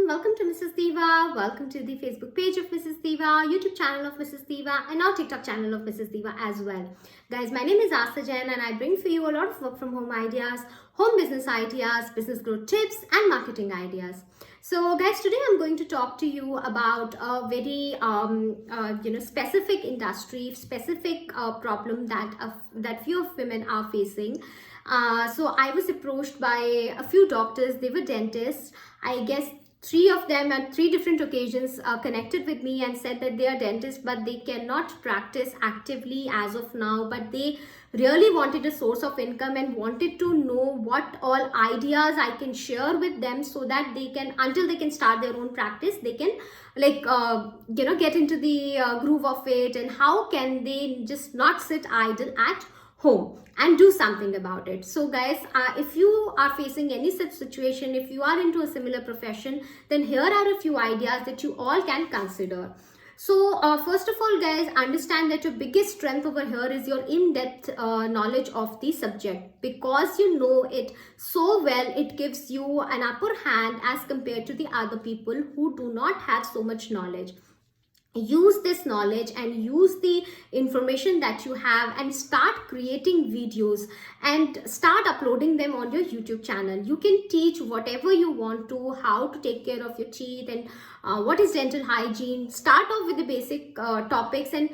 welcome to Mrs. Diva. Welcome to the Facebook page of Mrs. Diva, YouTube channel of Mrs. Diva, and now TikTok channel of Mrs. Diva as well. Guys, my name is Asa Jain and I bring for you a lot of work from home ideas, home business ideas, business growth tips, and marketing ideas. So guys, today I'm going to talk to you about a very specific industry, specific problem that few of women are facing. So I was approached by a few doctors. They were dentists. I guess three of them at three different occasions connected with me and said that they are dentists, but they cannot practice actively as of now, but they really wanted a source of income and wanted to know what all ideas I can share with them so that they can, until they can start their own practice, they can get into the groove of it, and how can they just not sit idle at home and do something about it. So guys, if you are facing any such situation, if you are into a similar profession, then here are a few ideas that you all can consider. So first of all guys, understand that your biggest strength over here is your in-depth knowledge of the subject. Because you know it so well, it gives you an upper hand as compared to the other people who do not have so much knowledge. Use this knowledge and use the information that you have and start creating videos and start uploading them on your YouTube channel. You can teach whatever you want to, how to take care of your teeth and what is dental hygiene. Start off with the basic topics and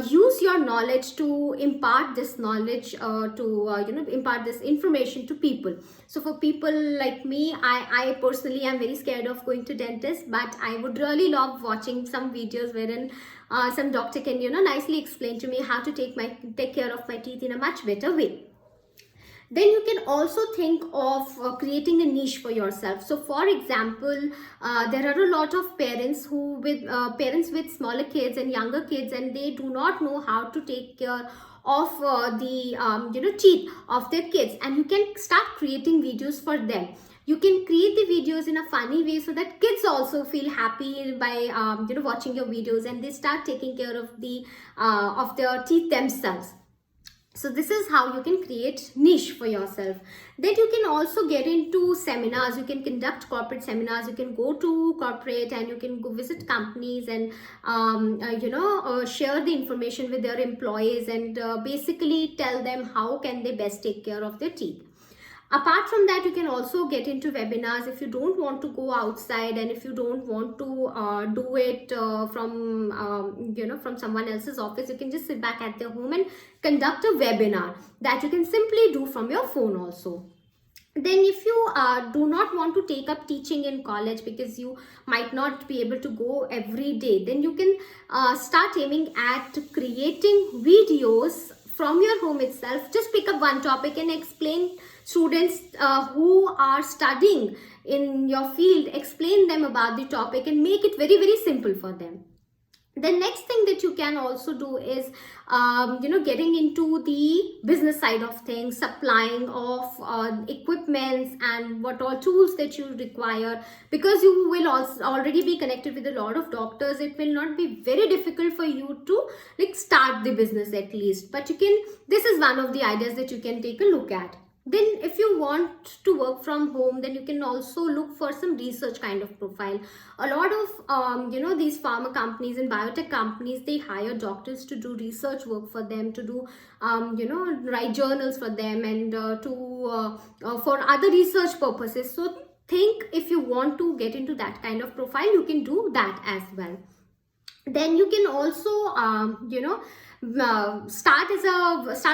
use your knowledge to impart this knowledge impart this information to people. So for people like me, I personally am very scared of going to dentist, but I would really love watching some videos wherein some doctor can nicely explain to me how to take care of my teeth in a much better way. Then you can also think of creating a niche for yourself. So for example, there are a lot of parents with smaller kids and younger kids, and they do not know how to take care of the teeth of their kids, and you can start creating videos for them. You can create the videos in a funny way so that kids also feel happy by watching your videos, and they start taking care of their teeth themselves. So this is how you can create niche for yourself. Then you can also get into seminars. You can conduct corporate seminars. You can go to corporate and you can go visit companies and share the information with their employees and basically tell them how can they best take care of their teeth. Apart from that, you can also get into webinars if you don't want to go outside, and if you don't want to do it from someone else's office. You can just sit back at their home and conduct a webinar that you can simply do from your phone also. Then if you do not want to take up teaching in college because you might not be able to go every day, then you can start aiming at creating videos from your home itself. Just pick up one topic and explain students who are studying in your field, explain them about the topic and make it very, very simple for them. The next thing that you can also do is getting into the business side of things, supplying of equipments and what all tools that you require. Because you will also already be connected with a lot of doctors, it will not be very difficult for you to start the business at least. But this is one of the ideas that you can take a look at. Then if you want to work from home, then you can also look for some research kind of profile. A lot of these pharma companies and biotech companies, they hire doctors to do research work for them, to do write journals for them, and for other research purposes. So think, if you want to get into that kind of profile, you can do that as well. Then you can also start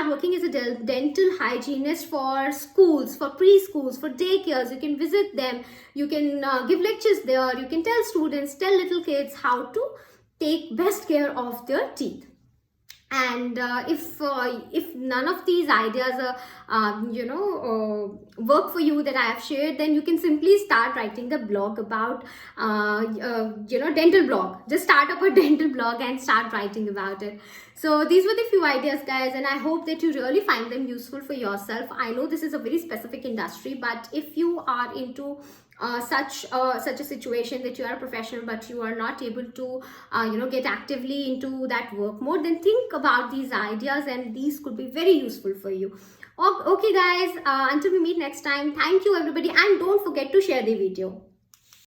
working as a dental hygienist for schools, for preschools, for daycares. You can visit them, you can give lectures there, you can tell students, tell little kids how to take best care of their teeth. And if none of these ideas work for you that I have shared, then you can simply start writing the blog about dental blog. Just start up a dental blog and start writing about it. So these were the few ideas guys, and I hope that you really find them useful for yourself. I know this is a very specific industry, but if you are into such a situation that you are a professional but you are not able to get actively into that work mode, then think about these ideas and these could be very useful for you. Okay guys, until we meet next time, thank you everybody, and don't forget to share the video.